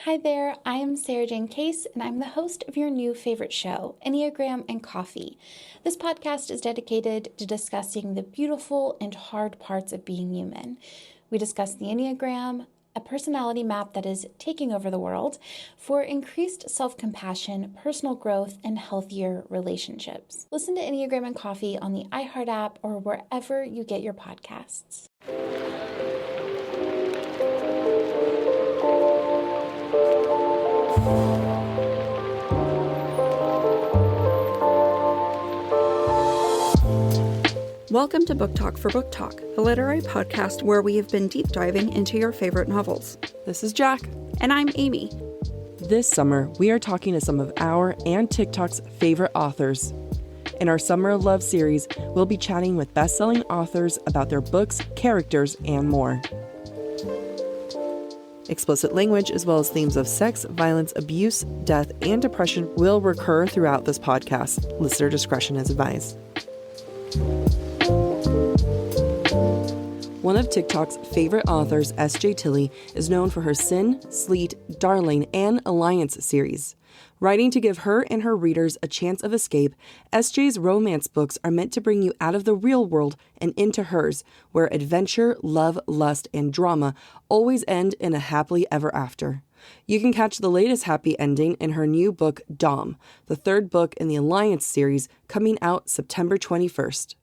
Hi there, I am Sarah Jane Case, and I'm the host of your new favorite show, Enneagram and Coffee. This podcast is dedicated to discussing the beautiful and hard parts of being human. We discuss the Enneagram, a personality map that is taking over the world, for increased self-compassion, personal growth, and healthier relationships. Listen to Enneagram and Coffee on the iHeart app or wherever you get your podcasts. Welcome to Book Talk for Book Talk, a literary podcast where we have been deep diving into your favorite novels. This is Jack. And I'm Amy. This summer, we are talking to some of our and TikTok's favorite authors. In our Summer of Love series, we'll be chatting with best-selling authors about their books, characters, and more. Explicit language, as well as themes of sex, violence, abuse, death, and depression will recur throughout this podcast. Listener discretion is advised. One of TikTok's favorite authors, S.J. Tilly, is known for her Sin, Sleet, Darling, and Alliance series. Writing to give her and her readers a chance of escape, S.J.'s romance books are meant to bring you out of the real world and into hers, where adventure, love, lust, and drama always end in a happily ever after. You can catch the latest happy ending in her new book, Dom, the third book in the Alliance series, coming out September 21st.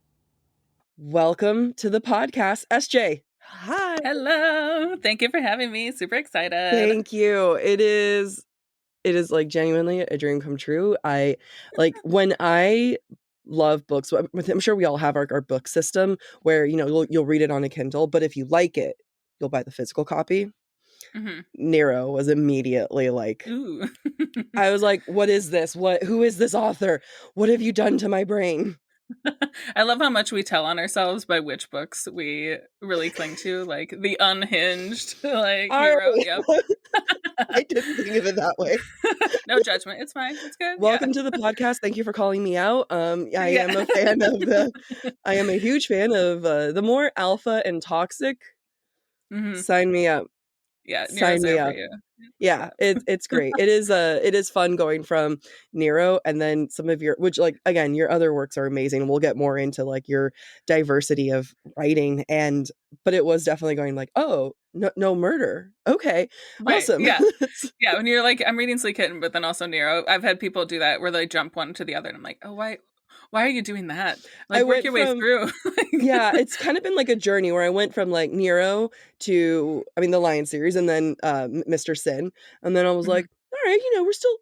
Welcome to the podcast, SJ. Hi. Hello. Thank you for having me. Super excited. Thank you. It is like genuinely a dream come true. I like when I love books. I'm sure we all have our book system where, you know, you'll read it on a Kindle, but if you like it, you'll buy the physical copy. Mm-hmm. Nero was immediately like, ooh. I was like, what is this? Who is this author? What have you done to my brain? I love how much we tell on ourselves by which books we really cling to, like the unhinged, like hero. Yep. I didn't think of it that way. No judgment. It's fine. It's good. Welcome to the podcast. Thank you for calling me out. I am a fan of I am a huge fan of the more alpha and toxic. Mm-hmm. Sign me up. Yeah, sign me up. Yeah, it's great. It is fun going from Nero and then some of your, which like again, your other works are amazing. We'll get more into like your diversity of writing but it was definitely going like, oh, no murder. Okay, right. Awesome. Yeah, yeah. When you're like, I'm reading Sleek Kitten, but then also Nero. I've had people do that where they jump one to the other, and I'm like, oh, why are you doing that? Like, work your way through. Yeah, it's kind of been like a journey where I went from like Nero to, the Lion series, and then Mr. Sin, and then I was like, all right, we're still,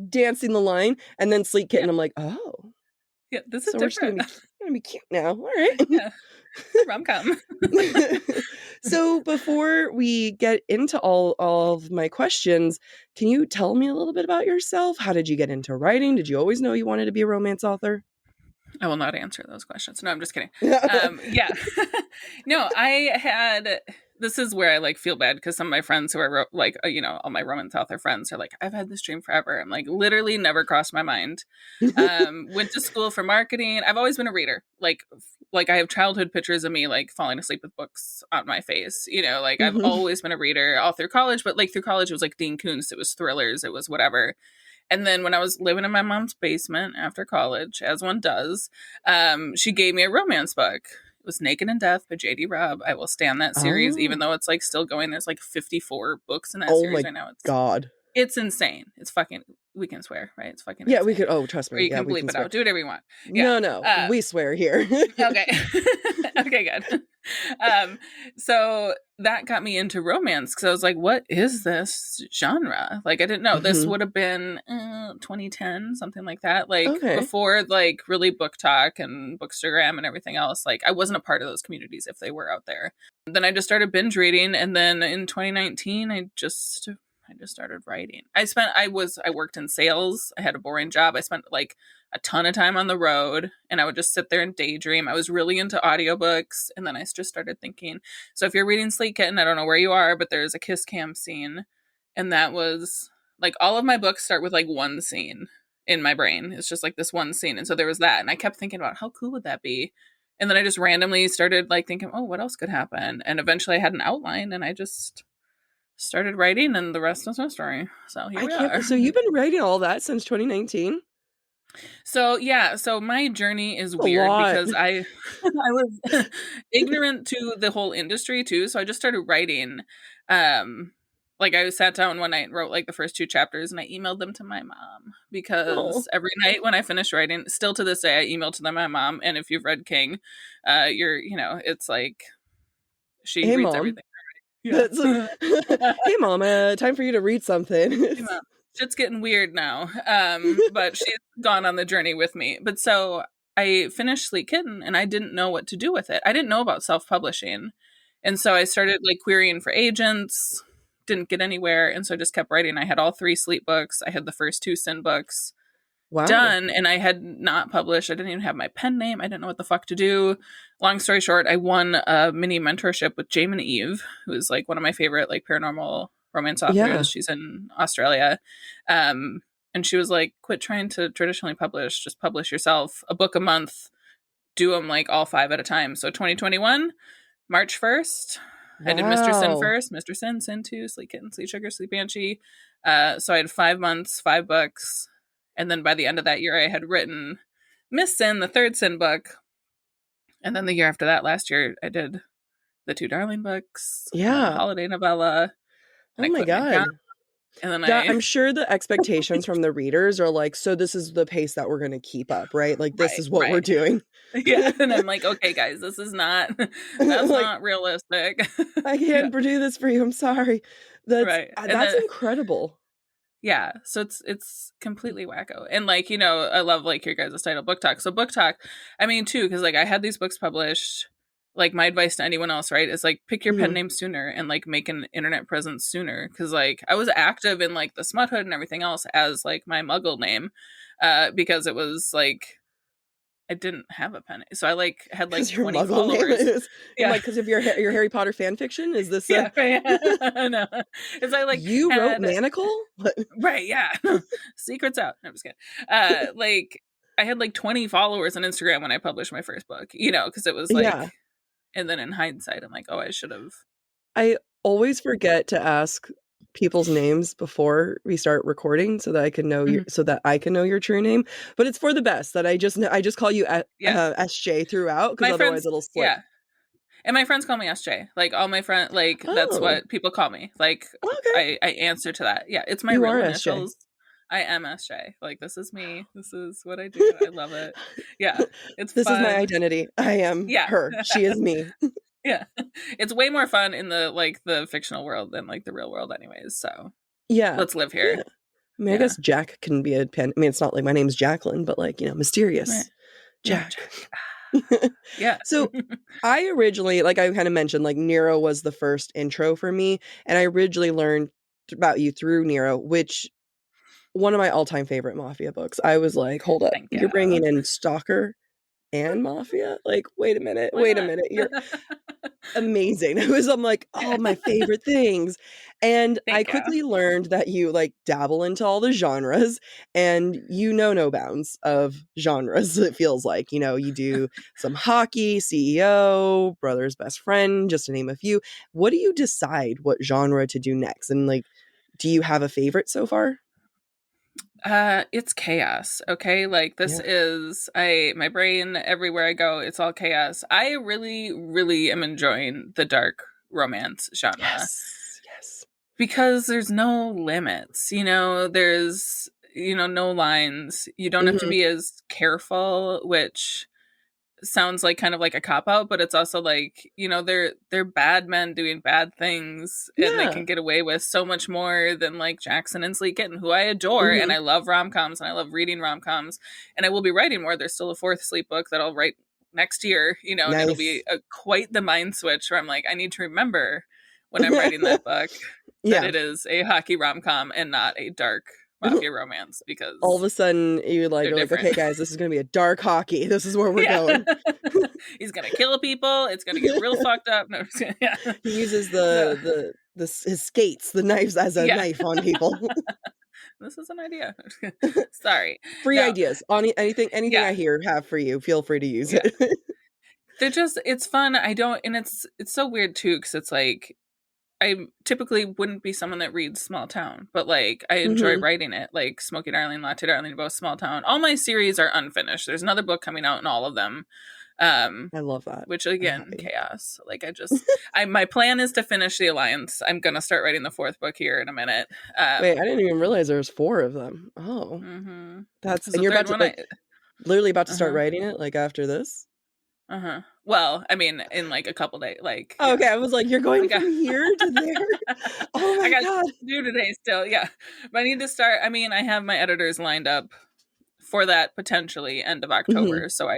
dancing the line, and then Sleek Kitten, I'm like, oh, yeah, this is different. We're just gonna be cute now. All right, yeah, rom-com. So before we get into all of my questions, can you tell me a little bit about yourself? How did you get into writing? Did you always know you wanted to be a romance author? I will not answer those questions. No, I'm just kidding. Yeah. No, this is where I like feel bad because some of my friends who are all my romance author friends are like, I've had this dream forever. I'm like, literally never crossed my mind. Went to school for marketing. I've always been a reader. Like I have childhood pictures of me like falling asleep with books on my face. I've always been a reader all through college, but like through college it was like Dean Koontz, it was thrillers, it was whatever. And then when I was living in my mom's basement after college, as one does, she gave me a romance book. It was Naked in Death by J.D. Robb. I will stand that series, even though it's like still going. There's like 54 books in that series right now. God. It's insane. It's fucking, we can swear, right? It's fucking yeah, insane. We could, trust me. Or you can bleep it out. Do whatever you want. Yeah. No, we swear here. Okay. Okay, good. So that got me into romance because I was like, what is this genre? Like, I didn't know. This would have been 2010, something like that. Like, before, like, really Book Talk and Bookstagram and everything else. Like, I wasn't a part of those communities if they were out there. Then I just started binge reading. And then in 2019, I just started writing. I worked in sales. I had a boring job. I spent like a ton of time on the road and I would just sit there and daydream. I was really into audiobooks. And then I just started thinking, so if you're reading Sleek Kitten, I don't know where you are, but there's a kiss cam scene. And that was like, all of my books start with like one scene in my brain. It's just like this one scene. And so there was that. And I kept thinking about how cool would that be? And then I just randomly started like thinking, oh, what else could happen? And eventually I had an outline and I just started writing, and the rest is my story. So here we are. So you've been writing all that since 2019? So yeah, so my journey is A weird lot. because I was ignorant to the whole industry too. So I just started writing. Like I sat down one night and wrote like the first 2 chapters, and I emailed them to my mom because every night when I finished writing, still to this day, I email to them my mom. And if you've read King, it's like she Hey, reads Mom. everything. That's hey, Mom, time for you to read something. Hey, Mom. Shit's getting weird now. But she's gone on the journey with me. But so I finished Sleek Kitten, and I didn't know what to do with it. I didn't know about self-publishing. And so I started like querying for agents, didn't get anywhere. And so I just kept writing. I had all 3 Sleep books. I had the first 2 Sin books done, and I had not published. I didn't even have my pen name. I didn't know what the fuck to do. Long story short, I won a mini mentorship with Jamin Eve, who is like one of my favorite like paranormal romance authors. Yeah. She's in Australia. And she was like, quit trying to traditionally publish, just publish yourself, a book a month, do them like all 5 at a time. So 2021, March 1st, I did Mr. Sin first, Mr. Sin, Sin 2, Sleek Kitten, Sleep Sugar, Sleep Banshee. So I had 5 months, 5 books. And then by the end of that year, I had written Miss Sin, the 3rd Sin book. And then the year after that, last year, I did the 2 Darling books. Yeah. Holiday novella. Oh my God. And then I'm sure the expectations from the readers are like, so this is the pace that we're going to keep up, right? Like, this is what we're doing. Yeah. And I'm like, okay, guys, this is not, that's like, not realistic. I can't do this for you. I'm sorry. That's incredible. Yeah, so it's completely wacko. And like, I love like your guys' title, Book Talk. So Book Talk, I mean too, because like I had these books published. Like my advice to anyone else, right, is like pick your pen name sooner and like make an internet presence sooner. Because like I was active in like the Smut Hood and everything else as like my Muggle name, because it was like I didn't have a pen, so I like had like 20 followers. Yeah, like because of your Harry Potter fan fiction. Is this? Yeah, no. It's like you wrote Manacle, right? Yeah, secrets out. No, I'm just kidding. Like I had like 20 followers on Instagram when I published my first book. Because it was like, and then in hindsight, I'm like, oh, I should have. I always forget to ask people's names before we start recording so that I can know your true name, but it's for the best that I just call you SJ throughout, because otherwise it'll slip. Yeah, and my friends call me SJ. Like all my friends, like that's what people call me. Like I answer to that. Yeah, it's my real initials. I am SJ. Like this is me. This is what I do. I love it. Yeah, this is my identity. I am her. She is me. Yeah, it's way more fun in the fictional world than like the real world anyways, so yeah, let's live here. Yeah. I mean, I guess Jack can be a pen. I mean, it's not like my name's Jacqueline, but like, mysterious Jack. Yeah. So I originally, like I kind of mentioned, like Nero was the first intro for me, and I originally learned about you through Nero, which one of my all-time favorite Mafia books. I was like, hold up, you're bringing in Stalker and Mafia? Like, wait a minute, you're amazing. I'm like, oh, my favorite things. And I quickly learned that you like dabble into all the genres, and no bounds of genres. It feels like, you do some hockey, CEO, Brother's Best Friend, just to name a few. What do you decide what genre to do next? And like, do you have a favorite so far? It's chaos. Okay. Like this is my brain everywhere I go. It's all chaos. I really, really am enjoying the dark romance genre. Yes. Because there's no limits, there's, no lines. You don't have to be as careful, which sounds like kind of like a cop-out, but it's also like, they're bad men doing bad things, and they can get away with so much more than like Jackson and Sleek Kitten, who I adore, and I love rom-coms, and I love reading rom-coms, and I will be writing more. There's still a 4th Sleep book that I'll write next year, and it'll be quite the mind switch where I'm like, I need to remember when I'm writing that book that it is a hockey rom-com and not a dark Mafia romance, because all of a sudden you're like, okay guys, this is going to be a dark hockey. This is where we're going. He's going to kill people. It's going to get real fucked up. No, he uses his skates, the knives as a knife on people. This is an idea. Sorry. Free ideas on anything I have for you. Feel free to use it. They're just, it's fun. And it's so weird too, because it's like, I typically wouldn't be someone that reads small town, but like I enjoy writing it, like Smoky Darling, Latte Darling, both small town. All my series are unfinished. There's another book coming out in all of them. I love that. Which again, chaos. Like my plan is to finish the Alliance. I'm gonna start writing the 4th book here in a minute. Wait, I didn't even realize there was 4 of them. Oh, that's, and you're about to literally about to start writing it like after this. Well, I mean, in like a couple days, like. Oh, okay, I was like, you're going from here to there. Oh my God! To do today still, yeah. But I need to start. I mean, I have my editors lined up for that potentially end of October, so I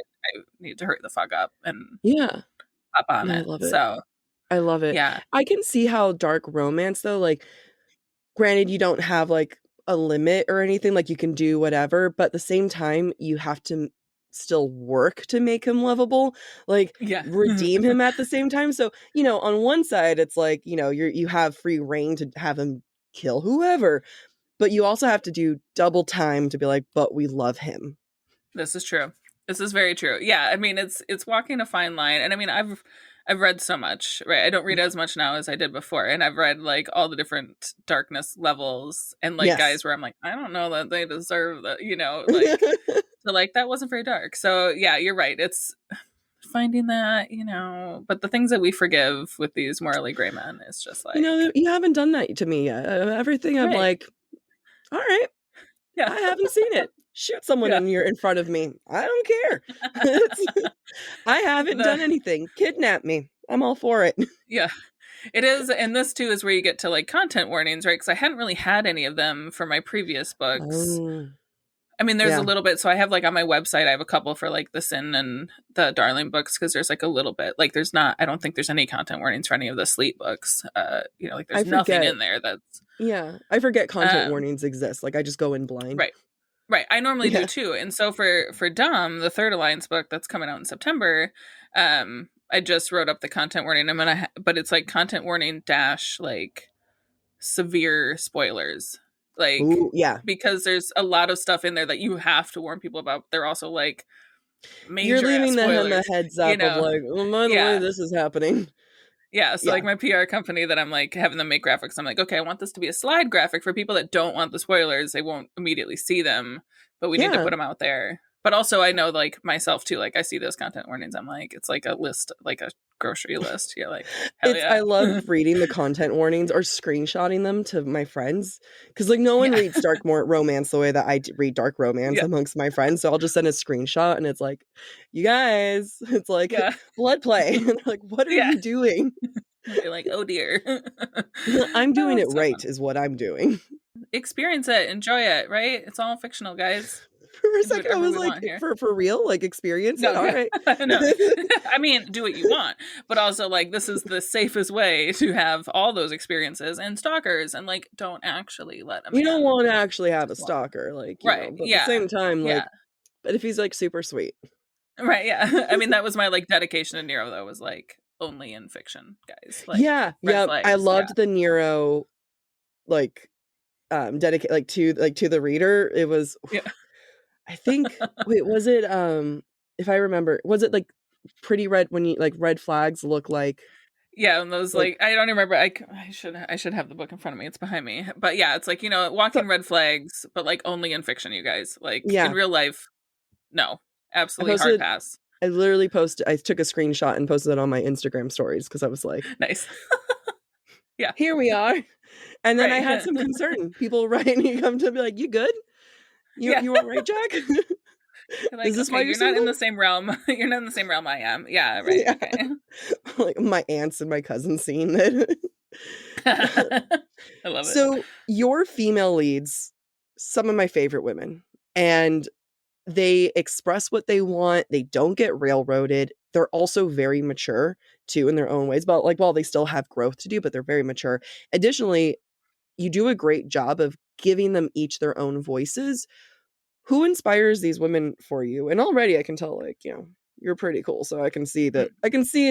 need to hurry the fuck up and hop on it. I love it. So I love it. Yeah, I can see how dark romance though. Like, granted, you don't have like a limit or anything. Like, you can do whatever, but at the same time, you have to still work to make him lovable, like redeem him at the same time. So, you know, on one side it's like, you know, you have free reign to have him kill whoever, but you also have to do double time to be like, but we love him. This is true. This is very true. Yeah, I mean, it's walking a fine line. And I mean, I've read so much, right? I don't read as much now as I did before, and I've read like all the different darkness levels and like guys where I'm like, I don't know that they deserve that, you know, like so like that wasn't very dark. So yeah, you're right. It's finding that, you know, but the things that we forgive with these morally gray men is just like, you know, you haven't done that to me yet. Everything I'm like, all right, I haven't seen it. Shoot someone in front of me. I don't care. I haven't done anything. Kidnap me. I'm all for it. Yeah. It is, and this too is where you get to like content warnings, right? Because I hadn't really had any of them for my previous books. I mean, there's a little bit. So I have like on my website, I have a couple for like the Sin and the Darling books because there's like a little bit. Like there's not, I don't think there's any content warnings for any of the Sleep books. You know, like there's nothing in there that's. Yeah, I forget content warnings exist. Like I just go in blind. Right. I normally do too. And so for Dumb, the 3rd Alliance book that's coming out in September, I just wrote up the content warning. But it's like content warning dash like severe spoilers. Like, because there's a lot of stuff in there that you have to warn people about. They're also like major. You're leaving them a heads up, you know? Of like, well, by the way, this is happening. Yeah, so like my PR company that I'm like having them make graphics, I'm like, okay, I want this to be a slide graphic for people that don't want the spoilers. They won't immediately see them, but we need to put them out there. But also I know like myself too, like I see those content warnings. I'm like, it's like a list, like a grocery list. You're like, I love reading the content warnings or screenshotting them to my friends. Cause like no one reads dark romance the way that I read dark romance amongst my friends. So I'll just send a screenshot and it's like, you guys, it's like blood play. And they're like, what are you doing? You're like, oh dear. I'm doing it right is what I'm doing. Experience it. Enjoy it, right? It's all fictional, guys. For a second, I was like, for real? Like, experience it? All right. No. I mean, do what you want. But also, like, this is the safest way to have all those experiences and stalkers. And, like, don't actually let them. You don't want to actually have a stalker. Like, you know, but at the same time, like, but if he's, like, super sweet. Right, yeah. I mean, that was my, like, dedication to Nero, though, was, like, only in fiction, guys. Like, flags, I loved the Nero, like, dedicate, like, to the reader. It was... I think, wait, was it, if I remember, was it like Pretty Red, when you like red flags look like? Yeah, and those like I don't remember. I should have the book in front of me. It's behind me. But yeah, it's like, you know, walking red flags, but like only in fiction, you guys. Like in real life, no, absolutely hard pass. I literally I took a screenshot and posted it on my Instagram stories because I was like, nice. Yeah, here we are. And then I had some concern. People writing me come to be like, you good? You all right, Jack? Like, is this why you're not in the same realm? You're not in the same realm I am. Yeah, right. Yeah. Okay. Like my aunts and my cousins seeing that. I love it. So your female leads, some of my favorite women, and they express what they want. They don't get railroaded. They're also very mature too in their own ways. But like, while they still have growth to do, but they're very mature. Additionally, you do a great job of giving them each their own voices. Who inspires these women for you? And already I can tell, like, you know, you're pretty cool. So I can see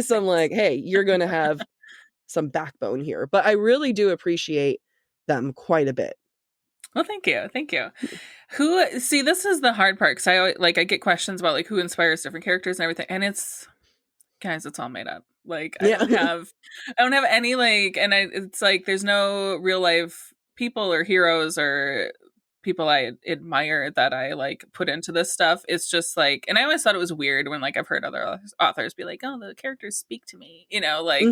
some like, hey, you're going to have some backbone here. But I really do appreciate them quite a bit. Well, thank you. Thank you. This is the hard part. Cause I get questions about like who inspires different characters and everything. And it's guys, it's all made up. Like, I don't have any, like, and it's like, there's no real life people or heroes or people I admire that I like put into this stuff. It's just like, and I always thought it was weird when like I've heard other authors be like, oh, the characters speak to me, you know, like,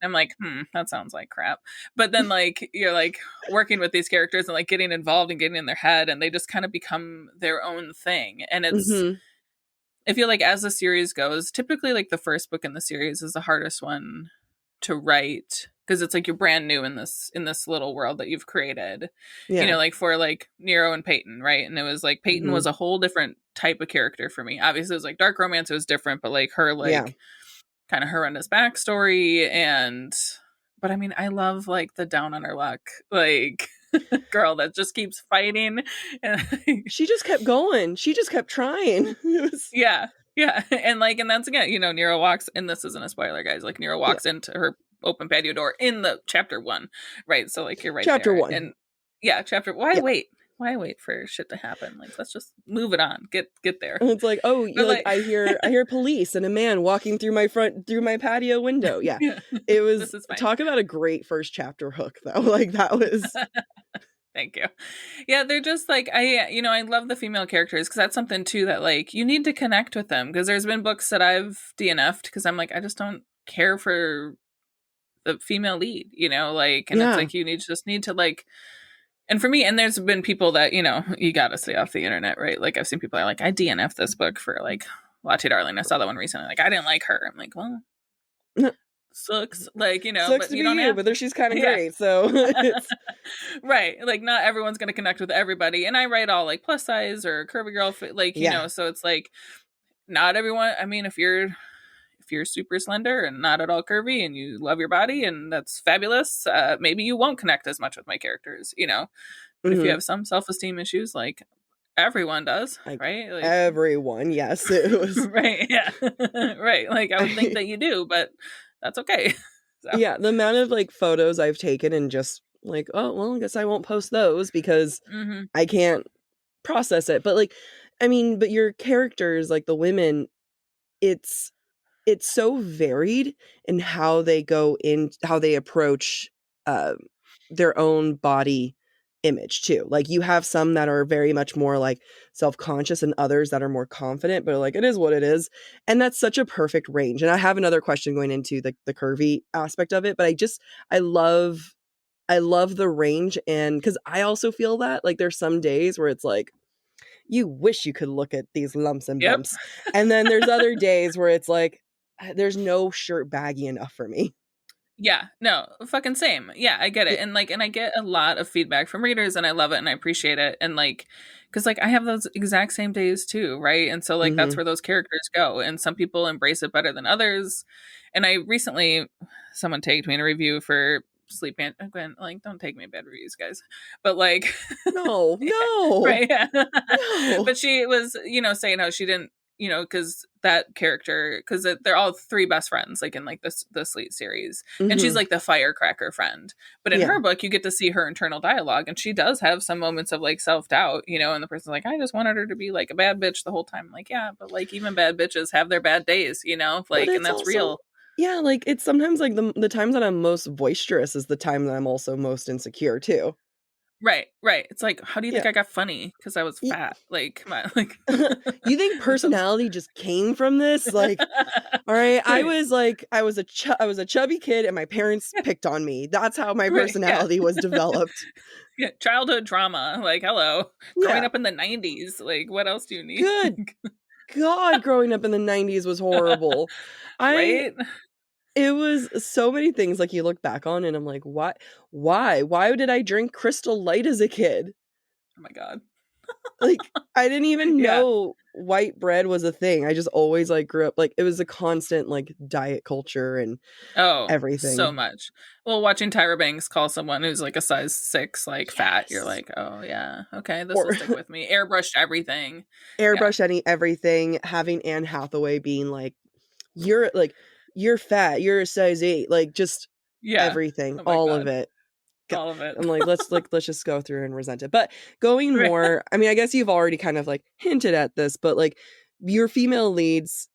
I'm like, that sounds like crap. But then like, you're like working with these characters and like getting involved and getting in their head, and they just kind of become their own thing. And it's, I feel like as the series goes, typically like the first book in the series is the hardest one to write, because it's like you're brand new in this little world that you've created. You know, like for like Nero and Peyton, right? And it was like Peyton was a whole different type of character for me. Obviously it was like dark romance, it was different, but like her like kind of horrendous backstory. And but I mean, I love like the down on her luck like girl that just keeps fighting, and she just kept going, she just kept trying. Yeah, and like, and that's again, you know, Nero walks, and this isn't a spoiler, guys, like Nero walks into her open patio door in the chapter 1, right? So like you're right, chapter there. 1, and chapter why wait for shit to happen? Like, let's just move it on, get there. And it's like, oh, you like I hear police and a man walking through my patio window. It was talk about a great first chapter hook though. Like that was Thank you. Yeah, they're just like, I love the female characters, because that's something too that like you need to connect with them, because there's been books that I've DNF'd because I'm like, I just don't care for the female lead, you know, like, and it's like you just need to like, and for me, and there's been people that, you know, you gotta stay off the internet, right? Like I've seen people are like, I DNF'd this book for like Latte Darling. I saw that one recently. Like, I didn't like her. I'm like, well, sucks, like, you know, sucks but to you be don't have, but she's kind of great, so it's... right, like not everyone's gonna connect with everybody, and I write all like plus size or curvy girl like, you know, so it's like not everyone. I mean, if you're super slender and not at all curvy and you love your body and that's fabulous, maybe you won't connect as much with my characters, you know, but if you have some self-esteem issues, like everyone does, like, right? Like, everyone, yes, it was right, right, like I would think that you do, but that's okay. So. Yeah, the amount of like photos I've taken and just like, oh well, I guess I won't post those because I can't process it. But like, I mean, but your characters, like the women, it's so varied in how they go in, how they approach their own body image too. Like you have some that are very much more like self-conscious and others that are more confident, but like it is what it is. And that's such a perfect range. And I have another question going into the curvy aspect of it, but I love the range. And because I also feel that like there's some days where it's like you wish you could look at these lumps and bumps. And then there's other days where it's like there's no shirt baggy enough for me. Yeah, no, fucking same. Yeah, I get it. And like, and I get a lot of feedback from readers, and I love it and I appreciate it. And like, because like I have those exact same days too, right? And so like that's where those characters go. And some people embrace it better than others. And I recently, someone tagged me in a review for Sleep Man. Again, like, don't take me bad reviews, guys. But like, no, right? Yeah. No. But she was, you know, saying how she didn't, you know, because that character, because they're all 3 best friends, like in like the Sleet series, and she's like the firecracker friend. But in her book, you get to see her internal dialogue, and she does have some moments of like self-doubt, you know. And the person's like, I just wanted her to be like a bad bitch the whole time. I'm like, yeah, but like even bad bitches have their bad days, you know, like, and that's also real. Yeah, like it's sometimes like the times that I'm most boisterous is the time that I'm also most insecure too. Right. It's like, how do you think I got funny? Because I was fat. Like, come on. Like, you think personality just came from this? Like, all right, I was a chubby kid, and my parents picked on me. That's how my personality was developed. Yeah, childhood trauma. Like, hello, growing up in the 90s. Like, what else do you need? Good God, growing up in the 90s was horrible. Right? It was so many things like you look back on and I'm like, why did I drink Crystal Light as a kid? Oh my God. Like I didn't even know white bread was a thing. I just always like grew up like it was a constant like diet culture and everything. So much. Well, watching Tyra Banks call someone who's like a size 6 like fat, you're like, oh yeah, okay, this will stick with me. Airbrushed everything. Everything. Having Anne Hathaway being like, you're fat, you're a size 8, like just everything, all of it. All of it. I'm like, let's just go through and resent it. But going more, I mean, I guess you've already kind of like hinted at this, but like your female leads,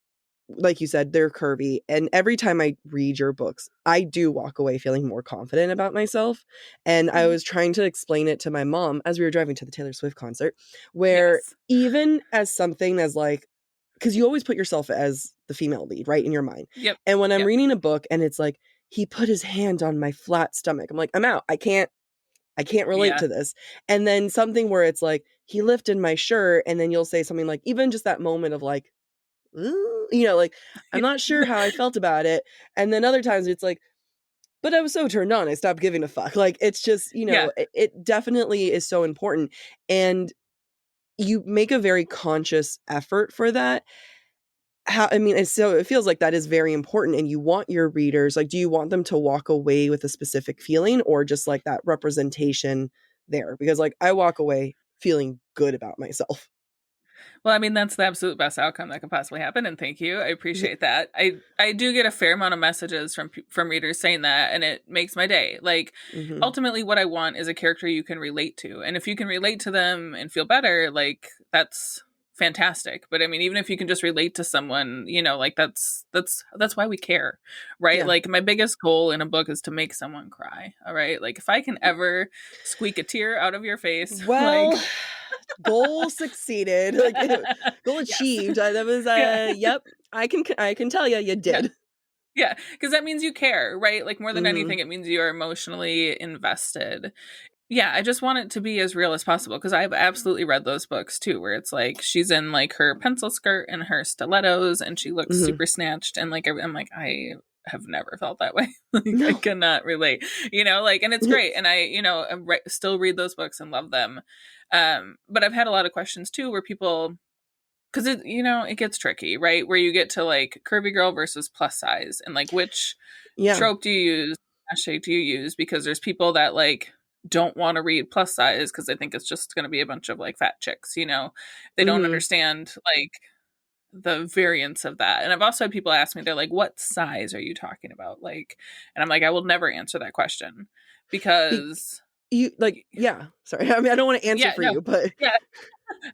like you said, they're curvy. And every time I read your books, I do walk away feeling more confident about myself. And I was trying to explain it to my mom as we were driving to the Taylor Swift concert, where even as something as like, because you always put yourself as the female lead, right, in your mind. Yep. And when I'm reading a book and it's like, he put his hand on my flat stomach, I'm like, I'm out. I can't relate to this. And then something where it's like, he lifted my shirt, and then you'll say something like, even just that moment of like, ooh, you know, like, I'm not sure how I felt about it. And then other times it's like, but I was so turned on, I stopped giving a fuck. Like, it's just, you know, it definitely is so important. And you make a very conscious effort for that. So it feels like that is very important, and you want your readers, like, do you want them to walk away with a specific feeling or just like that representation there? Because like, I walk away feeling good about myself. Well, I mean, that's the absolute best outcome that could possibly happen, and thank you. I appreciate that. I do get a fair amount of messages from readers saying that, and it makes my day. Like, ultimately, what I want is a character you can relate to, and if you can relate to them and feel better, like, that's fantastic. But I mean, even if you can just relate to someone, you know, like, that's why we care, right? Like, my biggest goal in a book is to make someone cry. All right, like, if I can ever squeak a tear out of your face, well, like, goal succeeded, like, goal achieved. That was yep, I can tell you did. Yeah, because that means you care, right? Like, more than anything, it means you are emotionally invested. Yeah, I just want it to be as real as possible, because I've absolutely read those books too, where it's like she's in like her pencil skirt and her stilettos and she looks super snatched, and like, I'm like, I have never felt that way. Like, I cannot relate, you know, like, and it's great. And I, you know, still read those books and love them. But I've had a lot of questions too, where people, because it, you know, it gets tricky, right? Where you get to like curvy girl versus plus size, and like, which trope do you use, hashtag do you use? Because there's people that like don't want to read plus size because they think it's just going to be a bunch of like fat chicks, you know. They don't understand like the variance of that. And I've also had people ask me, they're like, what size are you talking about? Like, and I'm like, I will never answer that question, because you like, sorry, I mean, I don't want to answer for you, but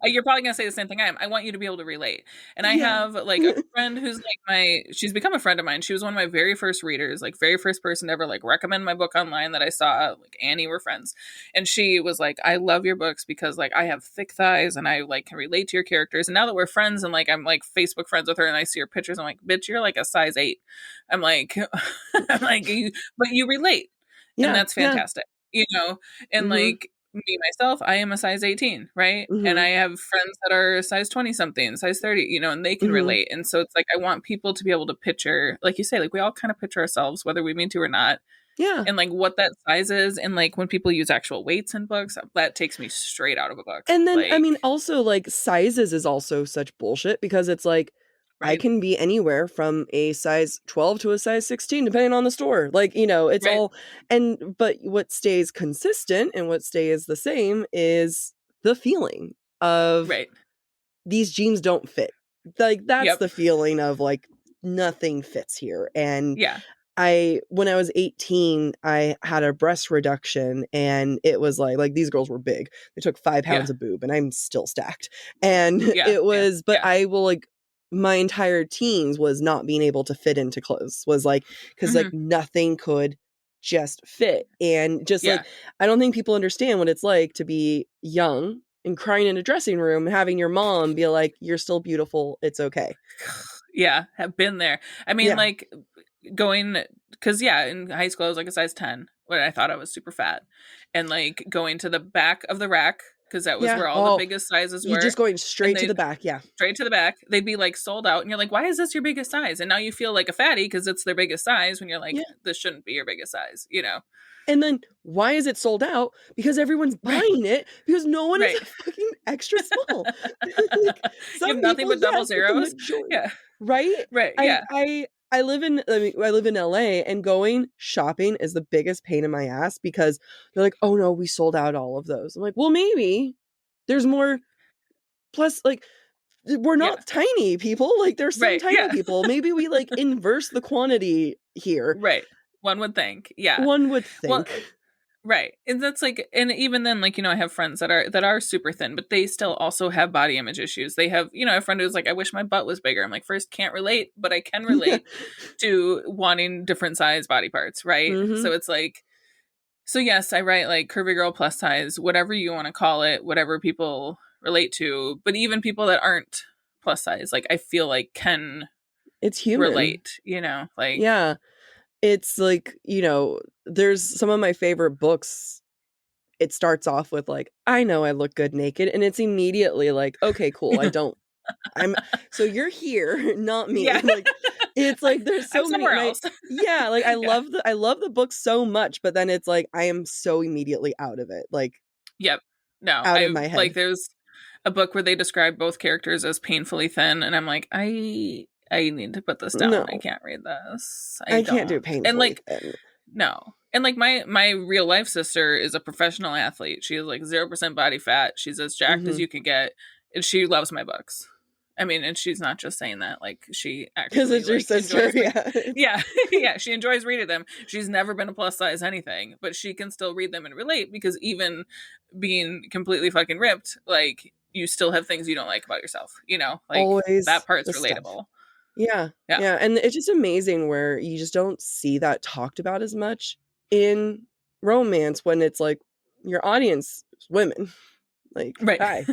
you're probably going to say the same thing I am. I want you to be able to relate. And I have like a friend who's like she's become a friend of mine. She was one of my very first readers, like very first person to ever like recommend my book online that I saw. Like, Annie, we're friends. And she was like, I love your books because like I have thick thighs and I like can relate to your characters. And now that we're friends and like I'm like Facebook friends with her and I see her pictures, I'm like, bitch, you're like a size 8. I'm like, but you relate. And that's fantastic. You know, and like, me myself, I am a size 18, right? And I have friends that are size 20 something, size 30, you know, and they can relate. And so it's like, I want people to be able to picture, like you say, like, we all kind of picture ourselves, whether we mean to or not. Yeah. And like what that size is. And like when people use actual weights in books, that takes me straight out of a book. And then, like, I mean, also like sizes is also such bullshit, because it's like, I can be anywhere from a size 12 to a size 16, depending on the store. Like, you know, it's all, but what stays consistent and what stays the same is the feeling of these jeans don't fit. Like, that's the feeling of like, nothing fits here. And when I was 18, I had a breast reduction, and it was like these girls were big. They took 5 pounds of boob, and I'm still stacked. And it was, but I will like, my entire teens was not being able to fit into clothes, was like, because like nothing could just fit. And just like, I don't think people understand what it's like to be young and crying in a dressing room, having your mom be like, you're still beautiful, it's okay. Yeah, have been there. I mean, like, going, because in high school I was like a size 10 when I thought I was super fat, and like going to the back of the rack, because that was where all the biggest sizes were. You're just going straight to the back, straight to the back. They'd be like sold out, and you're like, why is this your biggest size? And now you feel like a fatty because it's their biggest size, when you're like, this shouldn't be your biggest size, you know. And then why is it sold out? Because everyone's buying it, because no one is fucking extra small. Like, you have nothing but double zeros. Right. I live in LA, and going shopping is the biggest pain in my ass, because they're like, oh no, we sold out all of those. I'm like, well, maybe there's more. Plus, like, we're not tiny people. Like, there's some tiny people. Maybe we like inverse the quantity here. Right. One would think. Yeah. One would think. Right. And that's like, and even then, like, I have friends that are super thin, but they still also have body image issues. They have, a friend who's like, I wish my butt was bigger. I'm like, first, can't relate, but I can relate to wanting different size body parts. Right. Mm-hmm. So it's like, so yes, I write like curvy girl, plus size, whatever you want to call it, whatever people relate to, but even people that aren't plus size, like, I feel like can it's human. Relate, like, yeah. It's like, there's some of my favorite books. It starts off with like, I know I look good naked. And it's immediately like, okay, cool. So you're here, not me. Yeah. Like, it's like, there's so many. Else. Yeah. Like I love the book so much, but then it's like, I am so immediately out of it. Like, yep. No, out of my head. Like there's a book where they describe both characters as painfully thin. And I'm like, I need to put this down. No. I can't read this. I can't do painfully and like thin. No. And like my real life sister is a professional athlete. She has like 0% body fat. She's as jacked as you can get. And she loves my books. I mean, and she's not just saying that, like, she actually, because it's your sister. Yeah, she enjoys reading them. She's never been a plus size anything, but she can still read them and relate, because even being completely fucking ripped, like, you still have things you don't like about yourself, like, always that part's relatable stuff. Yeah. And it's just amazing where you just don't see that talked about as much in romance, when it's like your audience is women, like, right. Hi.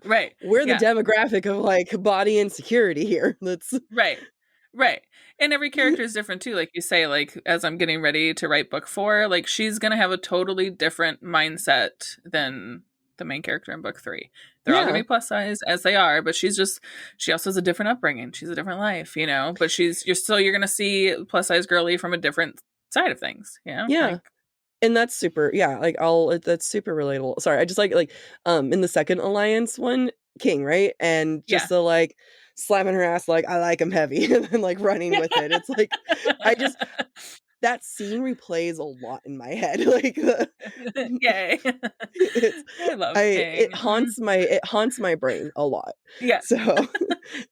Right. We're the demographic of like body insecurity here. That's right. And every character is different too. Like you say, like, as I'm getting ready to write book 4, like, she's going to have a totally different mindset than the main character in book 3. They're all going to be plus size as they are, but she also has a different upbringing. She's a different life, but you're going to see plus size girly from a different side of things. Yeah. Like, and that's super, like, that's super relatable. Sorry, I just like in the second alliance one, King, right? And just the like slapping her ass like, I like him heavy, and then like running with it. It's like, that scene replays a lot in my head. Like, yay! I love King. It haunts my brain a lot. Yeah. So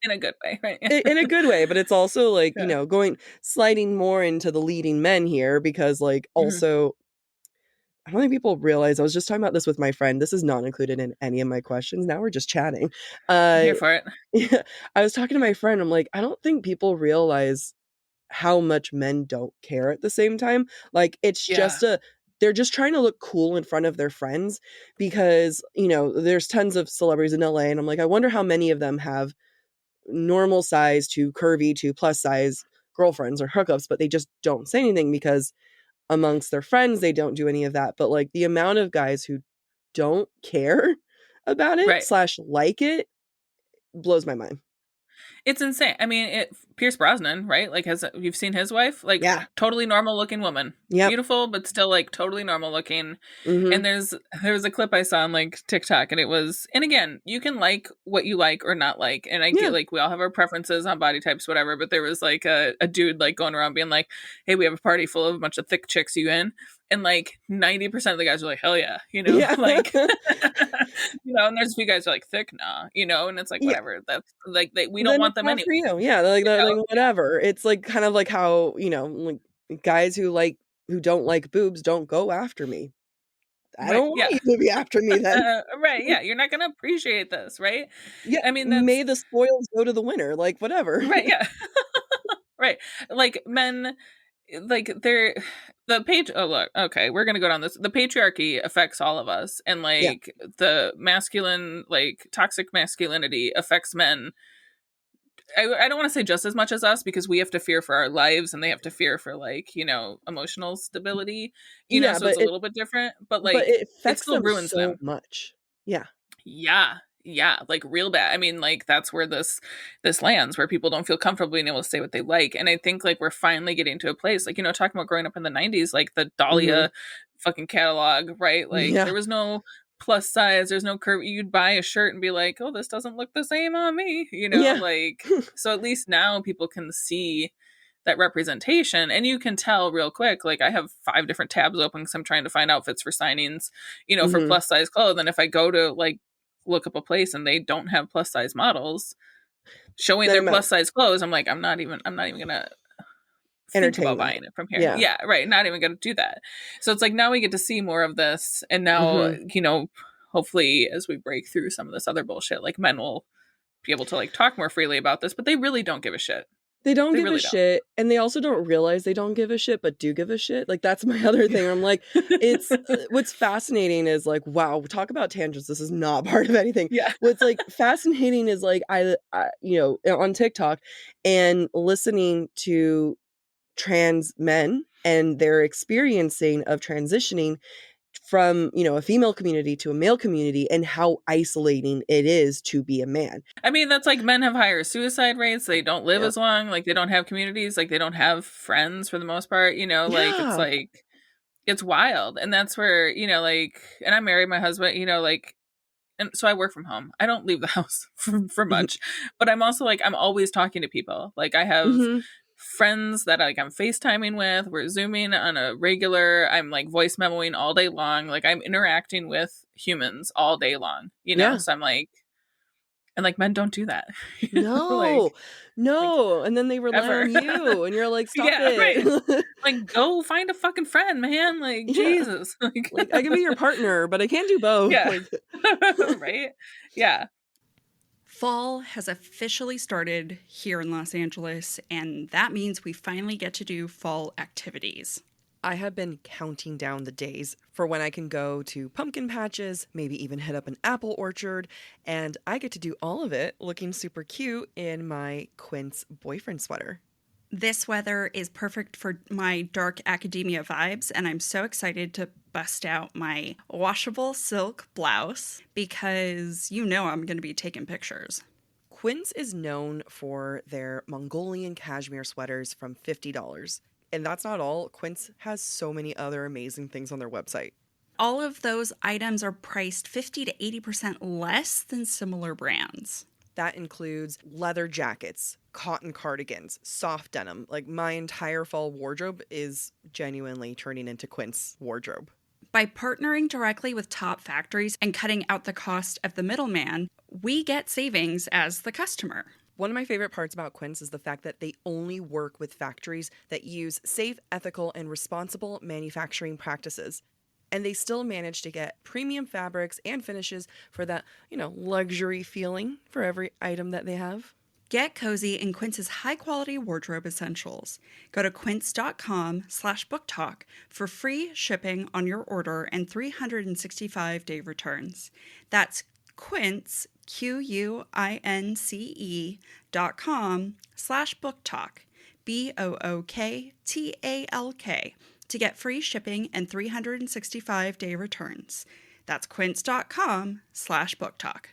in a good way, right? In a good way, but it's also like, sliding more into the leading men here, because like also. I don't think people realize, I was just talking about this with my friend. This is not included in any of my questions. Now we're just chatting. Here for it. Yeah, I was talking to my friend. I'm like, I don't think people realize how much men don't care at the same time. Like, it's just they're just trying to look cool in front of their friends, because, there's tons of celebrities in LA. And I'm like, I wonder how many of them have normal size to curvy to plus size girlfriends or hookups, but they just don't say anything, because amongst their friends, they don't do any of that. But like the amount of guys who don't care about it / like it blows my mind. It's insane. I mean, Pierce Brosnan, right? Like, you've seen his wife? Like, totally normal looking woman. Yeah. Beautiful, but still like totally normal looking. Mm-hmm. And there was a clip I saw on like TikTok, and it was, and again, you can like what you like or not like. And I get, like, we all have our preferences on body types, whatever. But there was like a dude like going around being like, hey, we have a party full of a bunch of thick chicks, you in? And like 90% of the guys are like, hell yeah, like, and there's a few guys who are like, thick, nah, and it's like, whatever. That's like, we don't want them anyway. For you. Yeah. They're like, whatever. It's like kind of like how, like guys who don't like boobs don't go after me. I don't want you to be after me then. Right. Yeah. You're not going to appreciate this. Right. Yeah. I mean, may the spoils go to the winner. Like, whatever. Right. Yeah. Right. Like, men, like, they're oh, look, okay, we're gonna go down this. The patriarchy affects all of us, and like the masculine, like, toxic masculinity affects men. I don't want to say just as much as us, because we have to fear for our lives and they have to fear for, like, emotional stability, so it's a little bit different, but like, it still them ruins so them much. Yeah, like real bad. I mean, like, that's where this lands, where people don't feel comfortable being able to say what they like. And I think like we're finally getting to a place, like, talking about growing up in the 90s, like the Dahlia fucking catalog, right? Like there was no plus size, there's no curve. You'd buy a shirt and be like, oh, this doesn't look the same on me, like, so at least now people can see that representation, and you can tell real quick. Like, I have 5 different tabs open because I'm trying to find outfits for signings, for plus size clothes. And if I go to like look up a place and they don't have plus size models showing their plus size clothes, I'm like, I'm not even gonna think about Entertainment. buying it from here. Yeah, right. Not even going to do that. So it's like now we get to see more of this. And now, you know, hopefully as we break through some of this other bullshit, like men will be able to like talk more freely about this, but they really don't give a shit. They don't give a shit. And they also don't realize they don't give a shit, but do give a shit. Like, that's my other thing. I'm like, it's what's fascinating is like, wow, talk about tangents. This is not part of anything. Yeah. What's like fascinating is like, I you know, on TikTok and listening to trans men and their experiencing of transitioning from, you know, a female community to a male community and how isolating it is to be a man. I mean, that's like men have higher suicide rates. They don't live as long. Like they don't have communities. Like they don't have friends for the most part, you know, like it's wild. And that's where, you know, like, and I'm married, my husband, you know, like, and so I work from home. I don't leave the house for much, but I'm also like, I'm always talking to people. Like I have friends that like I'm FaceTiming with, we're Zooming on a regular, I'm like voice memoing all day long. Like I'm interacting with humans all day long, you know? So I'm like, and like men don't do that. No, like, and then they rely on you and you're like, stop it. Right. Like go find a fucking friend, man. Like Jesus. Like I can be your partner, but I can't do both. Yeah. Right? Yeah. Fall has officially started here in Los Angeles, and that means we finally get to do fall activities. I have been counting down the days for when I can go to pumpkin patches, maybe even hit up an apple orchard, and I get to do all of it looking super cute in my Quince boyfriend sweater. This weather is perfect for my dark academia vibes, and I'm so excited to bust out my washable silk blouse because you know I'm going to be taking pictures. Quince is known for their Mongolian cashmere sweaters from $50. And that's not all. Quince has so many other amazing things on their website. All of those items are priced 50 to 80% less than similar brands. That includes leather jackets, cotton cardigans, soft denim. Like my entire fall wardrobe is genuinely turning into Quince wardrobe. By partnering directly with top factories and cutting out the cost of the middleman, we get savings as the customer. One of my favorite parts about Quince is the fact that they only work with factories that use safe, ethical, and responsible manufacturing practices. And they still manage to get premium fabrics and finishes for that, you know, luxury feeling for every item that they have. Get cozy in Quince's high-quality wardrobe essentials. Go to quince.com/booktalk for free shipping on your order and 365-day returns. That's Quince, QUINCE.com/booktalk, BOOKTALK, to get free shipping and 365-day returns. That's quince.com/booktalk.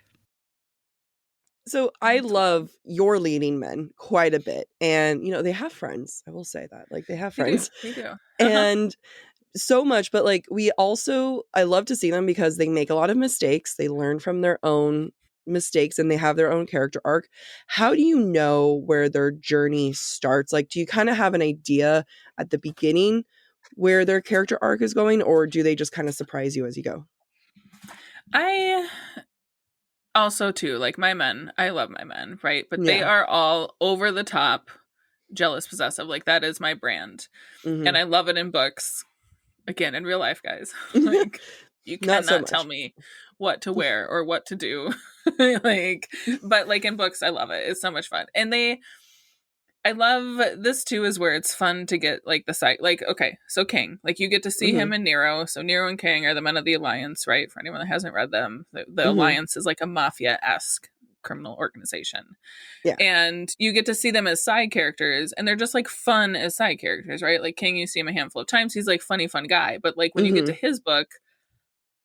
So I love your leading men quite a bit. And, you know, they have friends. I will say that. Like, they have friends. They do. And so much. But, like, I love to see them because they make a lot of mistakes. They learn from their own mistakes and they have their own character arc. How do you know where their journey starts? Like, do you kind of have an idea at the beginning where their character arc is going? Or do they just kind of surprise you as you go? I also too, like my men, I love my men, right? But they are all over the top, jealous, possessive. Like that is my brand. And I love it in books. Again, in real life, guys. Like you cannot tell me what to wear or what to do. Like, but like in books, I love it. It's so much fun. And I love this too, is where it's fun to get like the site. Like, okay, so King, like you get to see him and Nero. So Nero and King are the men of the Alliance, right? For anyone that hasn't read them, the Alliance is like a mafia-esque criminal organization. Yeah. And you get to see them as side characters, and they're just like fun as side characters, right? Like King, you see him a handful of times. He's like funny, fun guy. But like when you get to his book,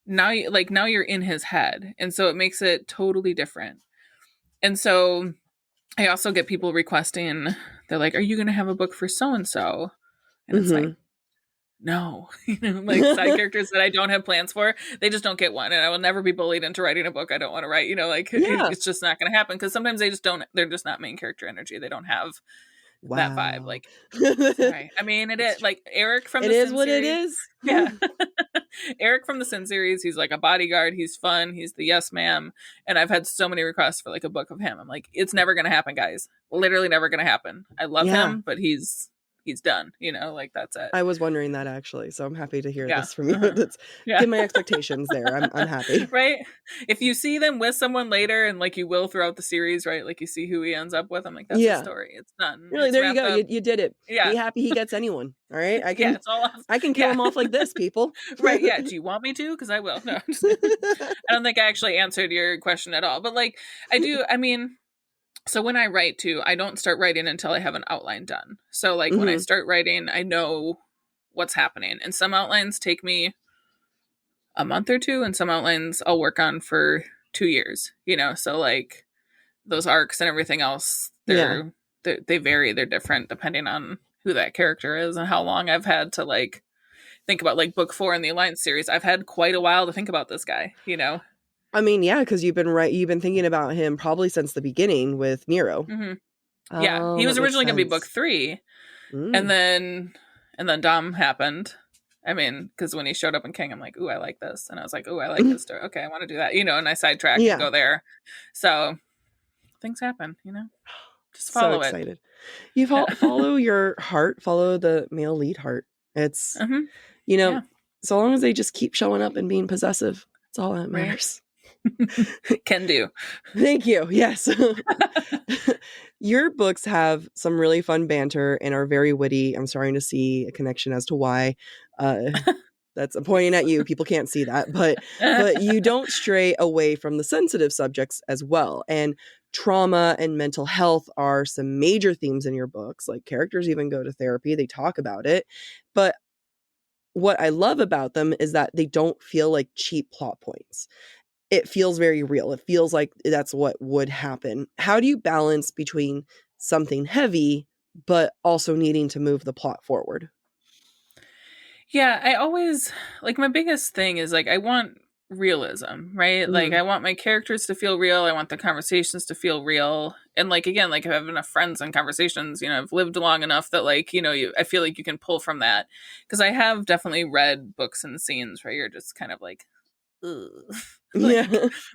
now you're in his head. And so it makes it totally different. And so I also get people requesting, they're like, are you going to have a book for so-and-so? And it's like, no, you know, like side characters that I don't have plans for, they just don't get one. And I will never be bullied into writing a book I don't want to write, you know, like it's just not going to happen. Cause sometimes they're just not main character energy. They don't have that vibe. Like, right. I mean, it is like Eric from the Sin series. It is what it is. Yeah. Eric from the Sin series. He's like a bodyguard. He's fun. He's the yes ma'am. And I've had so many requests for like a book of him. I'm like, it's never going to happen, guys. Literally never going to happen. I love him, but he's he's done, like that's it. I was wondering that actually, so I'm happy to hear Yeah. this from you. That's get my expectations there. I'm happy. Right? If you see them with someone later, and like you will throughout the series, right? Like you see who he ends up with, I'm like, that's the story. It's done. You're like, It's there you go. wrapped up. You did it. Yeah. Be happy he gets anyone. All right. It's all off. I can kill him off like this, people. Right. Yeah. Do you want me to? Because I will. No, I don't think I actually answered your question at all. But like I do, I mean, so when I write too, I don't start writing until I have an outline done. So like when I start writing, I know what's happening. And some outlines take me a month or two, and some outlines I'll work on for 2 years, so like those arcs and everything else, they vary. They're different depending on who that character is and how long I've had to like think about. Like book 4 in the Alliance series, I've had quite a while to think about this guy, I mean, yeah, because you've been thinking about him probably since the beginning with Nero. Yeah, he was originally going to be book 3, and then Dom happened. I mean, because when he showed up in King, I'm like, ooh, I like this, and I was like, ooh, I like this story. Okay, I want to do that, and I sidetrack and go there. So things happen, Just follow so excited. You follow your heart, follow the male lead heart. It's so long as they just keep showing up and being possessive, it's all that matters. Can do. Thank you. Yes. Your books have some really fun banter and are very witty. I'm starting to see a connection as to why. That's pointing at you. People can't see that, but you don't stray away from the sensitive subjects as well. And trauma and mental health are some major themes in your books. Like characters even go to therapy. They talk about it. But what I love about them is that they don't feel like cheap plot points. It feels very real. It feels like that's what would happen. How do you balance between something heavy, but also needing to move the plot forward? Yeah, I always, like, my biggest thing is, like, I want realism, right? Like, I want my characters to feel real. I want the conversations to feel real. And, like, again, like, if I have enough friends and conversations, I've lived long enough that, like, I feel like you can pull from that. Because I have definitely read books and scenes where you're just kind of like, ugh. Like,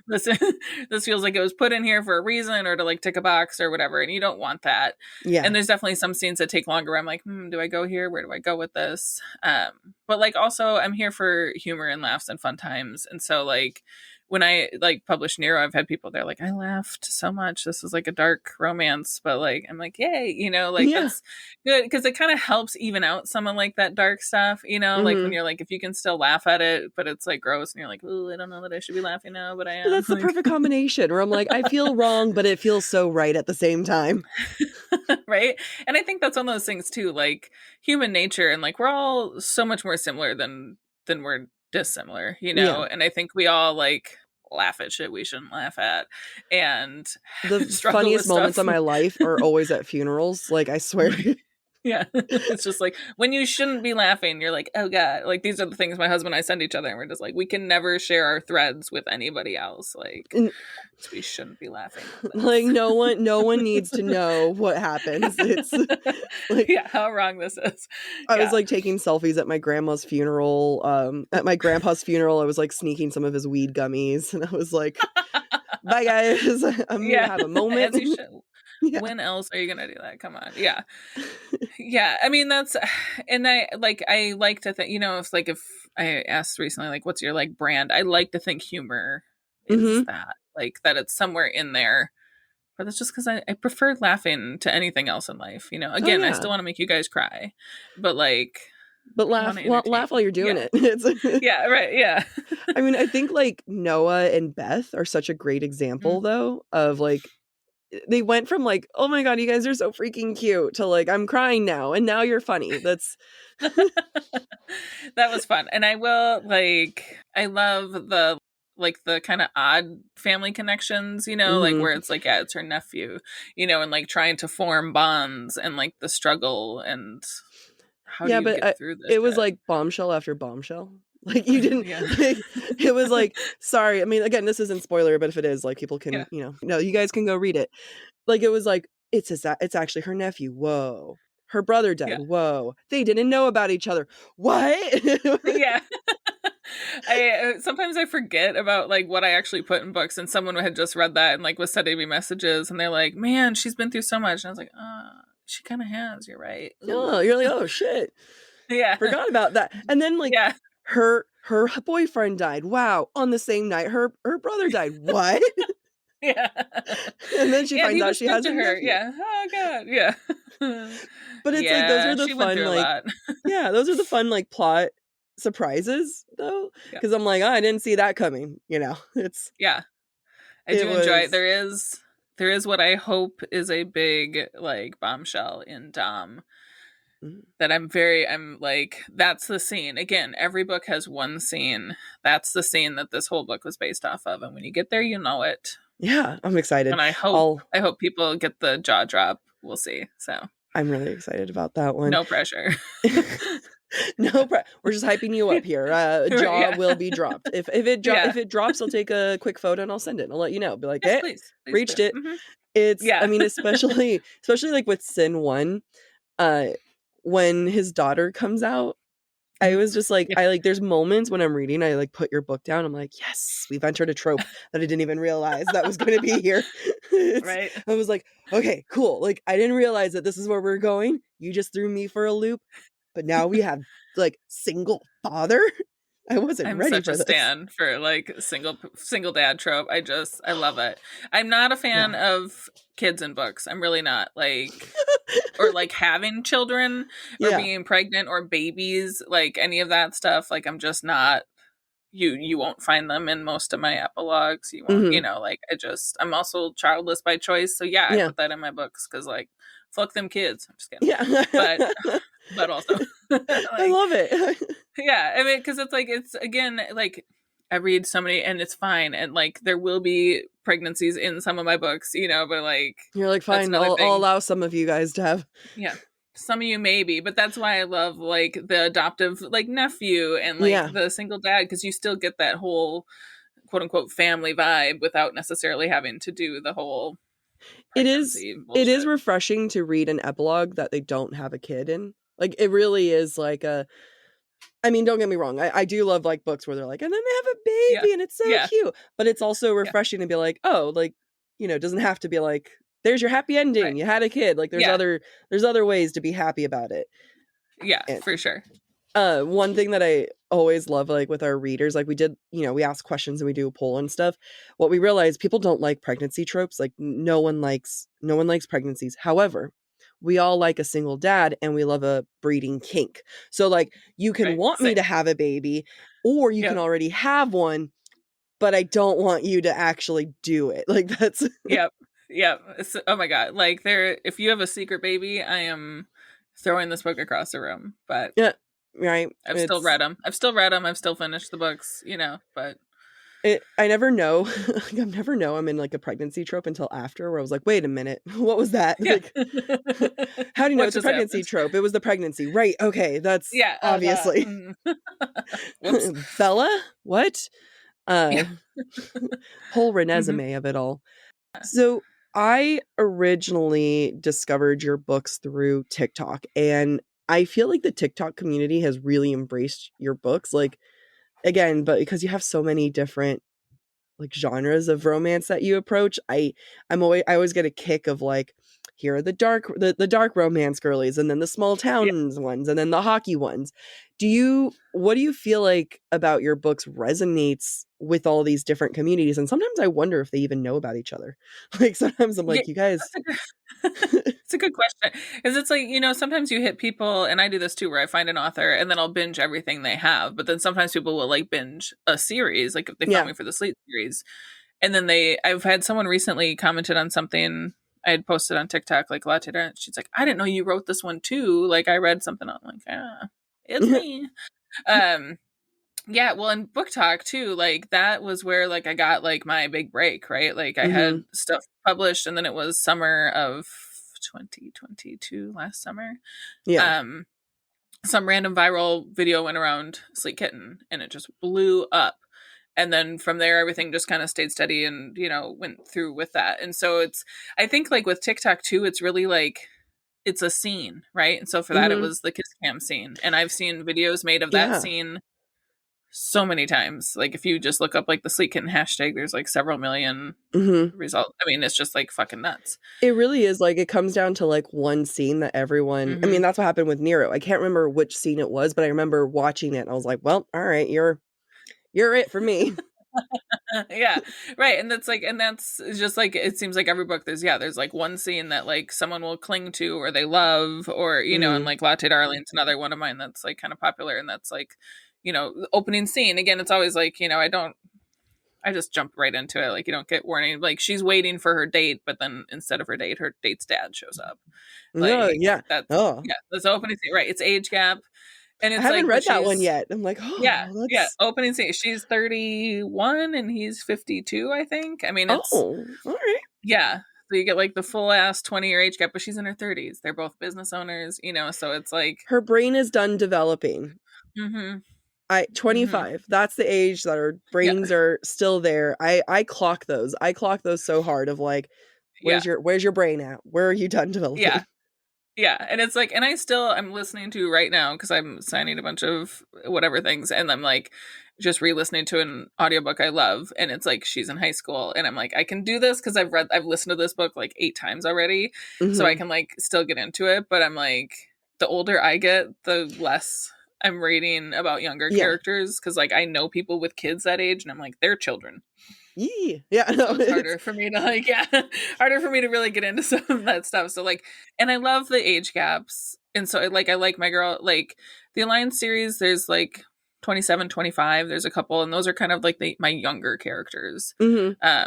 this feels like it was put in here for a reason, or to like tick a box or whatever, and you don't want that. And there's definitely some scenes that take longer where I'm like, do I go here? Where do I go with this? But like also I'm here for humor and laughs and fun times. And so like when I like published Nero, I've had people, they're like, I laughed so much. This was like a dark romance, but like, I'm like, yay, that's good. Because it kind of helps even out some of like that dark stuff, like when you're like, if you can still laugh at it, but it's like gross and you're like, oh, I don't know that I should be laughing now, but I am. But that's the perfect combination where I'm like, I feel wrong, but it feels so right at the same time. Right. And I think that's one of those things too, like human nature, and like we're all so much more similar than we're dissimilar, and I think we all like laugh at shit we shouldn't laugh at, and the funniest moments of my life are always at funerals, like I swear. Yeah. It's just like when you shouldn't be laughing, you're like, oh god, like these are the things my husband and I send each other, and we're just like, we can never share our threads with anybody else, like we shouldn't be laughing like no one needs to know what happens. It's like, how wrong this is. I was like taking selfies at my grandma's funeral. At my grandpa's funeral I was like sneaking some of his weed gummies, and I was like, bye guys, I'm gonna have a moment. As you should. Yeah. When else are you gonna do that? Come on. Yeah. I mean, that's, and I like to think, if I asked recently, like, what's your like brand? I like to think humor is that, like, that it's somewhere in there. But that's just because I prefer laughing to anything else in life. Again, I still want to make you guys cry, but like, laugh while you're doing it. Yeah, right. Yeah. I mean, I think like Noah and Beth are such a great example though of like, they went from like, oh my god, you guys are so freaking cute, to like, I'm crying now, and now you're funny. That's that was fun. And I will like, I love the like the kind of odd family connections, like where it's like, it's her nephew, and like trying to form bonds, and like the struggle, and how do you get through this? It was like bombshell after bombshell. Like you didn't like, it was like, sorry, I mean, again, this isn't spoiler, but if it is, like, people can you guys can go read it. Like it was like, it's actually her nephew. Whoa. Her brother died. Whoa. They didn't know about each other. What? Yeah. Sometimes I forget about like what I actually put in books, and someone had just read that and like was sending me messages, and they're like, man, she's been through so much, and I was like, she kind of has. You're right. Oh, you're like, oh shit, Yeah, forgot about that. And then like yeah, her boyfriend died. Wow, on the same night her brother died. What? yeah. And then she And finds he out was she good has to a her. nephew. Yeah. Oh god. Yeah. But it's like those are Yeah, the she went fun through a like lot. yeah, those are the fun like plot surprises though, Yeah. because I'm like, oh, I didn't see that coming. It's Yeah. I it do enjoy it. was There is what I hope is a big like bombshell in Dom Mhm. that I'm like, that's the scene. Again, every book has one scene. That's the scene that this whole book was based off of. And when you get there, you know it. Yeah, I'm excited. And I hope people get the jaw drop. We'll see. So I'm really excited about that one. no pressure. We're just hyping you up here. Jaw Yeah. will be dropped. If it Yeah. if it drops, I'll take a quick photo and I'll send it. And I'll let you know. Be like, Yes, hey, please reached do. it. Mhm. It's Yeah. I mean, especially like with Sin 1, when his daughter comes out, I was just like, Yeah. there's moments when I'm reading, I like put your book down. I'm like, yes, we've entered a trope that I didn't even realize that was going to be here. Right. I was like, okay, cool. Like, I didn't realize that this is where we're going. You just threw me for a loop. But now we have like single father. I wasn't I'm ready such for a this. stan for like single dad trope. I love it. I'm not a fan of kids in books. I'm really not, like, or like having children or Yeah. being pregnant or babies, like any of that stuff. Like, I'm just not. You won't find them in most of my epilogues. You won't, Mhm. like, I'm also childless by choice. So yeah, I Yeah. put that in my books because, like, fuck them kids. I'm just kidding. Yeah. But also, I love it. yeah, I mean, because it's again, like, I read so many, and it's fine, and like there will be pregnancies in some of my books, but like You're like, that's fine, another I'll thing. allow some of you guys to have. Yeah, some of you maybe, but that's why I love like the adoptive like nephew and like the single dad, because you still get that whole quote unquote family vibe without necessarily having to do the whole pregnancy bullshit. It is refreshing to read an epilogue that they don't have a kid in. Like, it really is like I mean, don't get me wrong. I do love like books where they're like, and then they have a baby and it's so cute. But it's also refreshing to be like, oh, like, it doesn't have to be like, there's your happy ending. Right. You had a kid. Like, there's other ways to be happy about it. Yeah, for sure. One thing that I always love, like with our readers, like we did, we ask questions and we do a poll and stuff. What we realize, people don't like pregnancy tropes. Like no one likes pregnancies. However, we all like a single dad and we love a breeding kink. So like you can want me to have a baby, or you can already have one, but I don't want you to actually do it. Like that's Yep. Oh my God. Like if you have a secret baby, I am throwing this book across the room, but yeah. Right. I've still read them. I've still finished the books, but I never know. I never know I'm in like a pregnancy trope until after, where I was like, wait a minute, what was that? Yeah. Like, how do you know it's a pregnancy trope? It was the pregnancy. Right. Okay. That's obviously. Bella? What? Whole resume of it all. So I originally discovered your books through TikTok, and I feel like the TikTok community has really embraced your books. Like, again, but because you have so many different like genres of romance that you approach, I always get a kick of like, here are the dark romance girlies, and then the small towns ones, and then the hockey ones. What do you feel like about your books resonates with all these different communities? And sometimes I wonder if they even know about each other. Like sometimes I'm like, you guys. It's a good question. Because it's like, sometimes you hit people, and I do this too, where I find an author and then I'll binge everything they have. But then sometimes people will like binge a series, like if they found me for the Sleep series. And then I've had someone recently commented on something I had posted on TikTok, like Latte. She's like, I didn't know you wrote this one too. Like I read something on, like, it's me. Yeah, well, in Book Talk too, like that was where like I got like my big break, right? Like I had stuff published, and then it was summer of 2022, last summer. Yeah. Some random viral video went around Sleek Kitten, and it just blew up. And then from there, everything just kind of stayed steady and, went through with that. And so I think like with TikTok too, it's really like, it's a scene, right? And so for that, it was the kiss cam scene. And I've seen videos made of that scene so many times. Like if you just look up like the Sleek Kitten hashtag, there's like several million results. I mean, it's just like fucking nuts. It really is. Like, it comes down to like one scene that everyone, I mean, that's what happened with Nero. I can't remember which scene it was, but I remember watching it and I was like, well, all right, you're it for me. Yeah, right. And that's just like, it seems like every book there's like one scene that like someone will cling to or they love, or you know, and like Latte Darling's another one of mine that's like kind of popular, and that's like, you know, the opening scene again. It's always like, you know, I just jump right into it. Like, you don't get warning. Like, she's waiting for her date, but then instead of her date's dad shows up. Like, that's the opening scene, right? It's age gap. And it's I haven't like, read that one yet. I'm like, oh, yeah. Opening scene. She's 31 and he's 52, I think. I mean, it's all right. Yeah. So you get like the full ass 20-year age gap, but she's in her 30s. They're both business owners, you know. So it's like her brain is done developing. 25. That's the age that our brains are still there. I clock those. I clock those so hard of like, where's your brain at? Where are you done developing? Yeah, and it's like, and I'm listening to right now because I'm signing a bunch of whatever things, and I'm like just re-listening to an audiobook I love, and it's like she's in high school, and I'm like, I can do this because I've listened to this book like 8 times already, so I can like still get into it. But I'm like, the older I get, the less I'm reading about younger characters, because like I know people with kids that age, and I'm like, they're children. Yeah, no, so it's harder for me to like, harder for me to really get into some of that stuff. So like, and I love the age gaps, and so like I like My Girl, like the Alliance series. There's like 27, 25. There's a couple, and those are kind of like my younger characters. I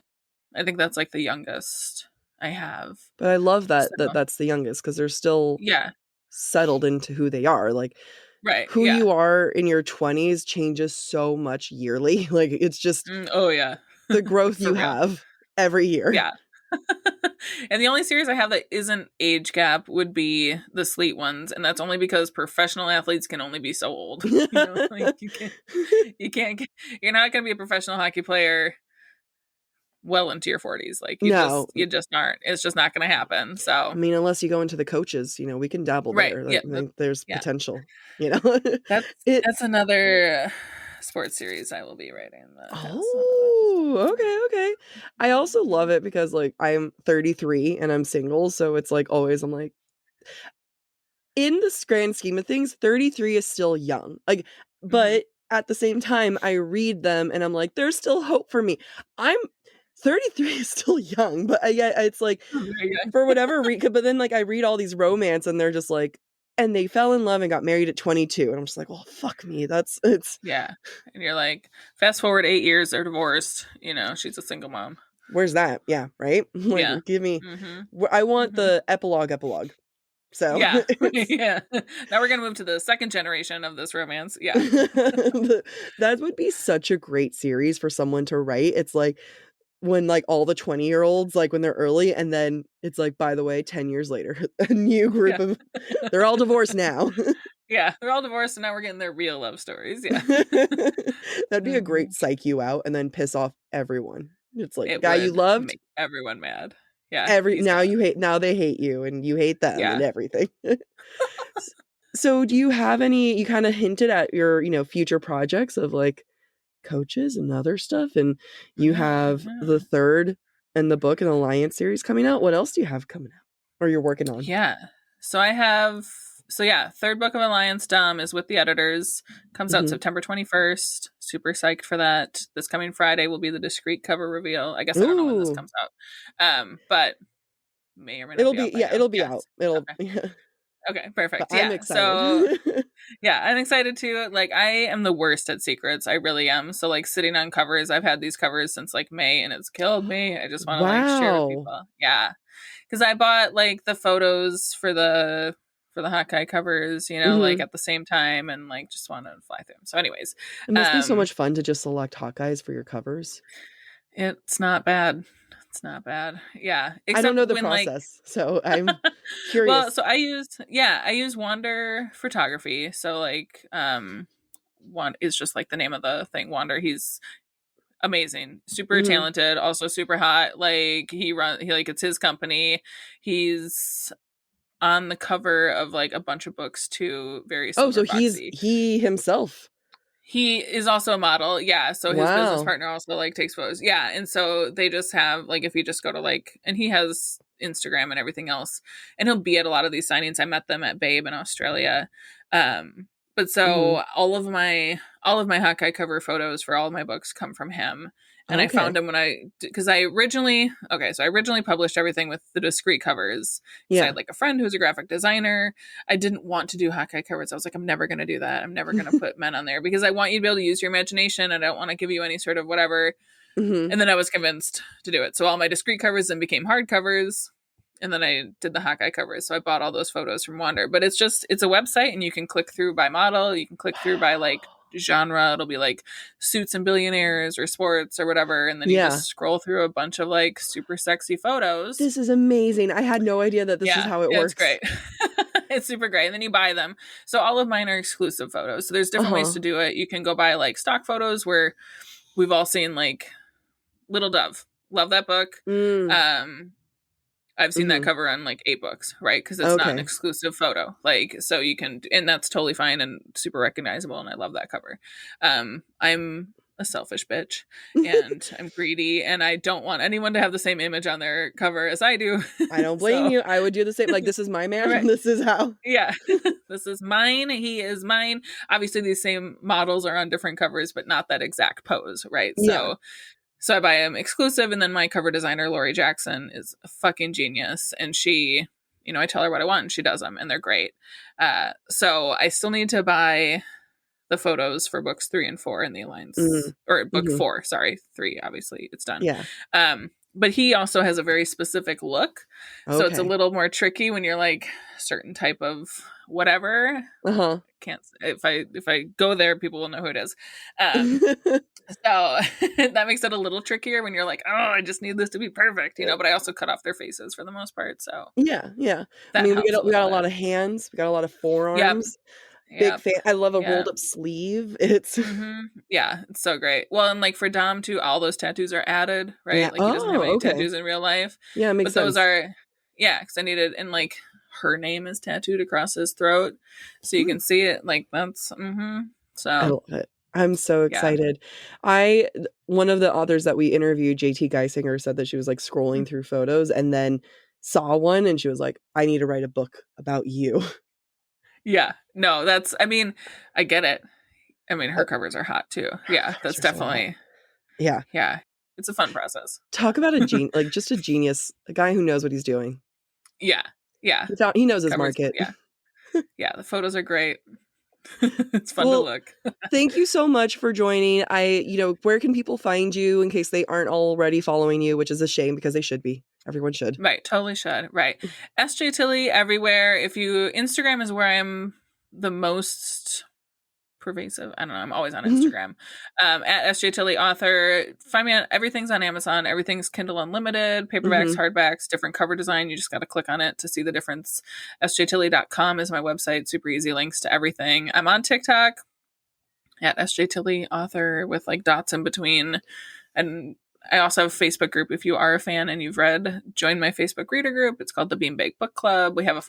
think that's like the youngest I have. But I love that that's the youngest, because they're still settled into who they are. Like, who you are in your 20s changes so much yearly. Like, it's just the growth you have every year. Yeah. And the only series I have that isn't age gap would be the Sleet ones, and that's only because professional athletes can only be so old. You know? Like you're not going to be a professional hockey player well into your 40s. Like you just aren't. It's just not going to happen. So I mean, unless you go into the coaches, you know, we can dabble there. Like, there's potential. You know, that's another sports series I will be writing. Okay. I also love it because like I'm 33 and I'm single, so it's like always I'm like, in the grand scheme of things, 33 is still young. Like, but at the same time, I read them and I'm like, there's still hope for me. 33 is still young, but it's like for whatever reason. But then like I read all these romance and they're just like, and they fell in love and got married at 22, and I'm just like, well, fuck me. And you're like, fast forward 8 years, they're divorced. You know, she's a single mom. Where's that? Yeah, right. Like, give me. I want the epilogue. So Now we're gonna move to the second generation of this romance. That would be such a great series for someone to write. It's like when like all the 20-year-olds, like when they're early, and then it's like, by the way, 10 years later, a new group of, they're all divorced now. They're all divorced, and now we're getting their real love stories. That'd be a great psych you out and then piss off everyone. It's like, guy you loved, make everyone mad. Now they hate you and you hate them and everything. So do you have any, you kind of hinted at your, you know, future projects of like coaches and other stuff, and you have the third and the book and Alliance series coming out. What else do you have coming out or you're working on? So I have third book of Alliance Dom is with the editors, comes out September 21st. Super psyched for that. This coming Friday will be the discreet cover reveal. I guess I don't know when this comes out, but may or may not it'll be out. Okay, perfect. But I'm excited. So I'm excited too. Like, I am the worst at secrets. I really am. So like sitting on covers, I've had these covers since like May, and it's killed me. I just want to like share with people. Yeah. Because I bought like the photos for the Hawkeye covers, you know, like at the same time, and like just want to fly through them. So anyways. It must be so much fun to just select Hawkeyes for your covers. It's not bad. It's not bad. Yeah. I don't know the process, so I'm curious. Well, so I use Wander Photography. So like, one is just like the name of the thing. Wander. He's amazing, super talented, also super hot. Like it's his company. He's on the cover of like a bunch of books too. Very so he himself. He is also a model. Yeah. So his Wow. business partner also like takes photos. Yeah. And so they just have like, if you just go to like, and he has Instagram and everything else, and he'll be at a lot of these signings. I met them at Babe in Australia. But so all of my Hawkeye cover photos for all of my books come from him. And I found him because I originally published everything with the discrete covers. Yeah. I had like a friend who's a graphic designer. I didn't want to do Hawkeye covers. I was like, I'm never going to do that. I'm never going to put men on there because I want you to be able to use your imagination. I don't want to give you any sort of whatever. And then I was convinced to do it. So all my discrete covers then became hard covers. And then I did the Hawkeye covers. So I bought all those photos from Wander. But it's a website and you can click through by model. You can click through by like genre. It'll be like suits and billionaires or sports or whatever. And then you just scroll through a bunch of like super sexy photos. This is amazing. I had no idea that this is how it works. It's great. It's super great. And then you buy them. So all of mine are exclusive photos. So there's different ways to do it. You can go buy like stock photos where we've all seen like Little Dove. Love that book. I've seen that cover on like 8 books, right? Because it's not an exclusive photo. Like, so you can, and that's totally fine and super recognizable. And I love that cover. I'm a selfish bitch and I'm greedy and I don't want anyone to have the same image on their cover as I do. I don't blame you. I would do the same. Like, this is my man. Right. This is how. Yeah. This is mine. He is mine. Obviously these same models are on different covers, but not that exact pose. Right. So I buy them exclusive. And then my cover designer, Lori Jackson, is a fucking genius. And she, you know, I tell her what I want and she does them and they're great. So I still need to buy the photos for books 3 and 4 in the Alliance or book 4. Sorry. 3, obviously it's done. Yeah. But he also has a very specific look. So it's a little more tricky when you're like certain type of whatever. Can't, if I go there, people will know who it is. So that makes it a little trickier when you're like, oh, I just need this to be perfect, you know, but I also cut off their faces for the most part. So yeah. I mean, we got a lot of hands. We got a lot of forearms. Big fan. I love a rolled up sleeve. It's yeah, it's so great. Well, and like for Dom too, all those tattoos are added, right? Yeah. Like he doesn't have any tattoos in real life. Yeah, it makes sense. Those are because I needed, and like her name is tattooed across his throat, so you can see it. Like that's so I love it. I'm so excited. One of the authors that we interviewed, JT Geisinger, said that she was like scrolling through photos and then saw one and she was like, I need to write a book about you. Yeah, no, that's, I mean, I get it. I mean, her covers are hot too. Yeah, that's definitely. Yeah. It's a fun process. Talk about a just a genius, a guy who knows what he's doing. Yeah. He knows his market. Yeah, the photos are great. It's fun to look. Thank you so much for joining. Where can people find you in case they aren't already following you, which is a shame because they should be. Everyone should. Right. Totally should. Right. SJ Tilly everywhere. Instagram is where I'm the most pervasive. I don't know. I'm always on Instagram. At SJ Tilly author. Find me on, everything's on Amazon. Everything's Kindle Unlimited, paperbacks, hardbacks, different cover design. You just got to click on it to see the difference. sjtilly.com is my website. Super easy links to everything. I'm on TikTok at SJ Tilly author with like dots in between. And I also have a Facebook group. If you are a fan and you've read, join my Facebook reader group. It's called the Beanbag Book Club. We have a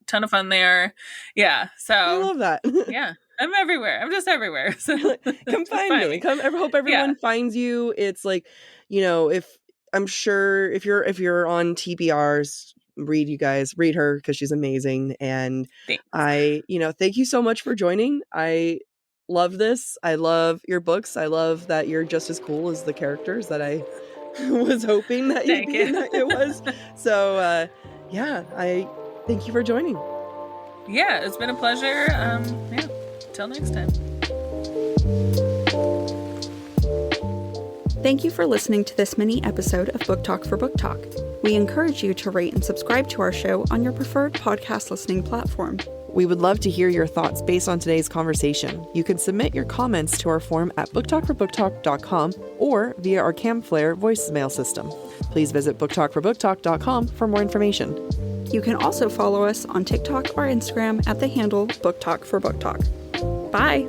ton of fun there. Yeah. So I love that. Yeah. I'm everywhere. I'm just everywhere. So come find me. I hope everyone finds you. It's like, if you're on TBRs, read her because she's amazing. And thanks. Thank you so much for joining. I love this. I love your books. I love that you're just as cool as the characters that I was hoping that it was. So I thank you for joining. Yeah, it's been a pleasure. Till next time. Thank you for listening to this mini episode of Book Talk for Book Talk. We encourage you to rate and subscribe to our show on your preferred podcast listening platform. We would love to hear your thoughts based on today's conversation. You can submit your comments to our form at booktalkforbooktalk.com or via our Camflare voicemail system. Please visit booktalkforbooktalk.com for more information. You can also follow us on TikTok or Instagram at the handle Book Talk for Book Talk. Bye!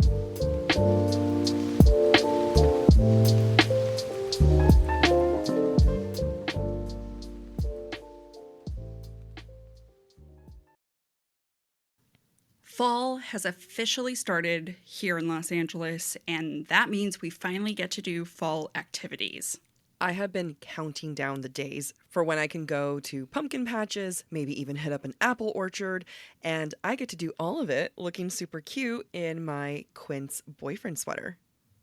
Fall has officially started here in Los Angeles, and that means we finally get to do fall activities. I have been counting down the days for when I can go to pumpkin patches, maybe even hit up an apple orchard, and I get to do all of it looking super cute in my Quince boyfriend sweater.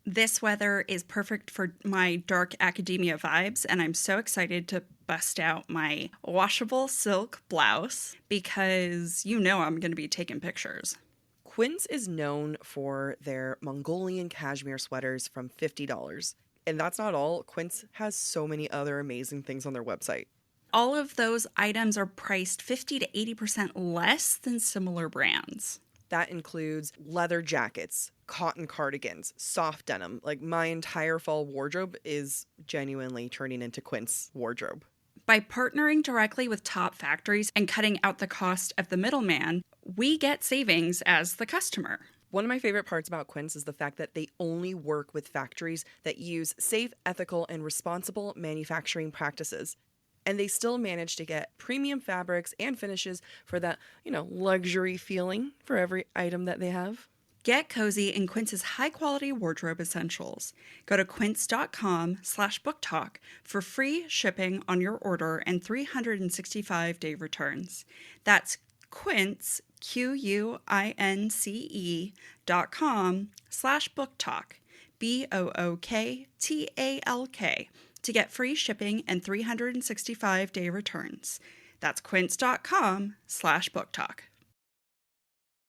This weather is perfect for my dark academia vibes, and I'm so excited to bust out my washable silk blouse because you know I'm going to be taking pictures. Quince is known for their Mongolian cashmere sweaters from $50. And that's not all. Quince has so many other amazing things on their website. All of those items are priced 50 to 80% less than similar brands. That includes leather jackets, cotton cardigans, soft denim. Like my entire fall wardrobe is genuinely turning into Quince wardrobe. By partnering directly with top factories and cutting out the cost of the middleman, we get savings as the customer. One of my favorite parts about Quince is the fact that they only work with factories that use safe, ethical, and responsible manufacturing practices. And they still manage to get premium fabrics and finishes for that, luxury feeling for every item that they have. Get cozy in Quince's high-quality wardrobe essentials. Go to quince.com/booktalk for free shipping on your order and 365-day returns. That's Quince, QUINCE.com/booktalk, BOOKTALK, to get free shipping and 365-day returns. That's quince.com/booktalk.